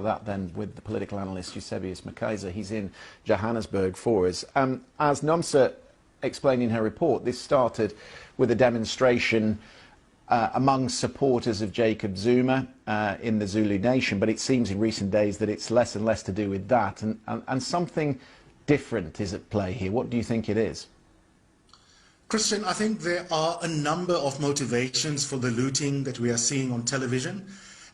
that then with the political analyst Eusebius McKaiser. He's in Johannesburg for us. As Nomsa explained in her report, this started with a demonstration among supporters of Jacob Zuma in the Zulu nation, but it seems in recent days that it's less and less to do with that, and something different is at play here. What do you think it is? Christian, I think there are a number of motivations for the looting that we are seeing on television.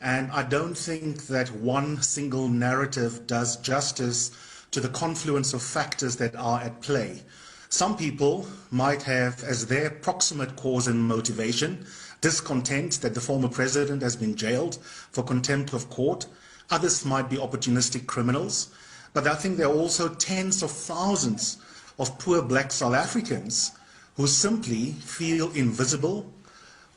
And I don't think that one single narrative does justice to the confluence of factors that are at play. Some people might have as their proximate cause and motivation discontent that the former president has been jailed for contempt of court. Others might be opportunistic criminals. But I think there are also tens of thousands of poor black South Africans who simply feel invisible,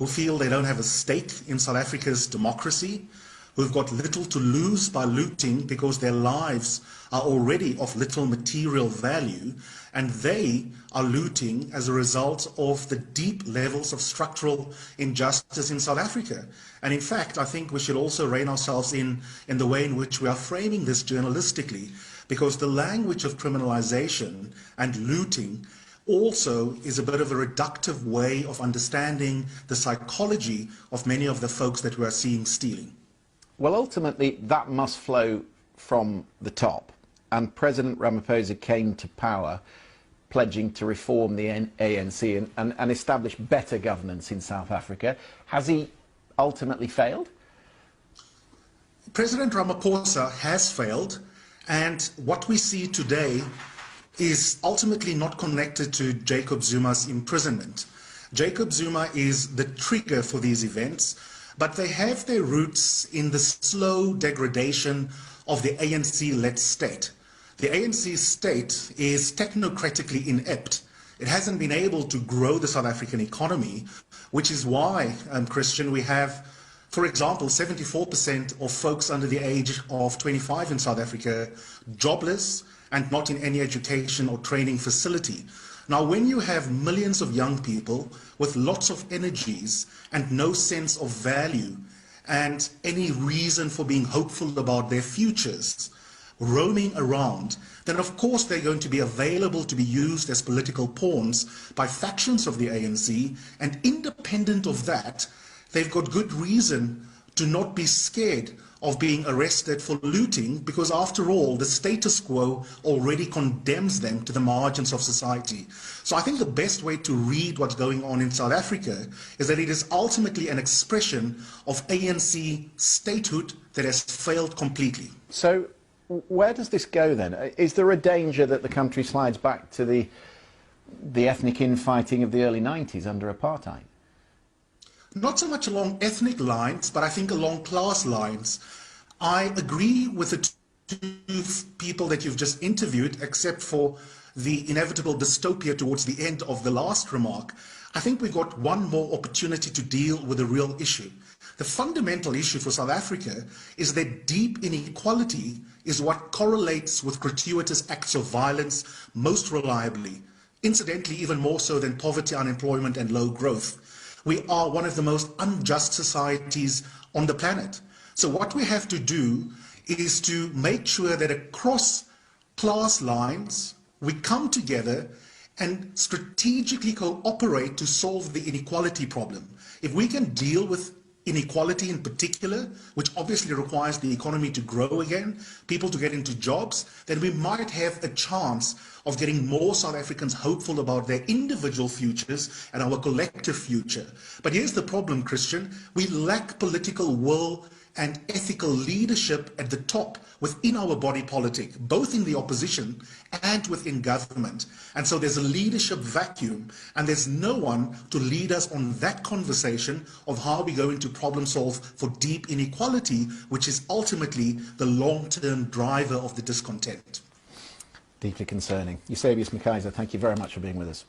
who feel they don't have a stake in South Africa's democracy, who've got little to lose by looting because their lives are already of little material value, and they are looting as a result of the deep levels of structural injustice in South Africa. And in fact, I think we should also rein ourselves in the way in which we are framing this journalistically, because the language of criminalization and looting also is a bit of a reductive way of understanding the psychology of many of the folks that we are seeing stealing. Well, ultimately, that must flow from the top. And President Ramaphosa came to power pledging to reform the ANC and establish better governance in South Africa. Has he ultimately failed? President Ramaphosa has failed, and what we see today is ultimately not connected to Jacob Zuma's imprisonment. Jacob Zuma is the trigger for these events, but they have their roots in the slow degradation of the ANC-led state. The ANC state is technocratically inept. It hasn't been able to grow the South African economy, which is why, Christian, we have, for example, 74% of folks under the age of 25 in South Africa jobless and not in any education or training facility. Now, when you have millions of young people with lots of energies and no sense of value and any reason for being hopeful about their futures roaming around, then of course they're going to be available to be used as political pawns by factions of the ANC, and independent of that, they've got good reason to not be scared of being arrested for looting, because after all, the status quo already condemns them to the margins of society. So I think the best way to read what's going on in South Africa is that it is ultimately an expression of ANC statehood that has failed completely. So where does this go then? Is there a danger that the country slides back to the ethnic infighting of the early 90s under apartheid? Not so much along ethnic lines, but I think along class lines. I agree with the two people that you've just interviewed, except for the inevitable dystopia towards the end of the last remark. I think we've got one more opportunity to deal with the real issue. The fundamental issue for South Africa is that deep inequality is what correlates with gratuitous acts of violence most reliably, incidentally even more so than poverty, unemployment and low growth. We are one of the most unjust societies on the planet. So what we have to do is to make sure that across class lines, we come together and strategically cooperate to solve the inequality problem. If we can deal with inequality in particular, which obviously requires the economy to grow again, people to get into jobs, then we might have a chance of getting more South Africans hopeful about their individual futures and our collective future. But here's the problem, Christian. We lack political will and ethical leadership at the top within our body politic, both in the opposition and within government. And so there's a leadership vacuum, and there's no one to lead us on that conversation of how we go into problem solve for deep inequality, which is ultimately the long-term driver of the discontent. Deeply concerning. Eusebius McKaiser, thank you very much for being with us.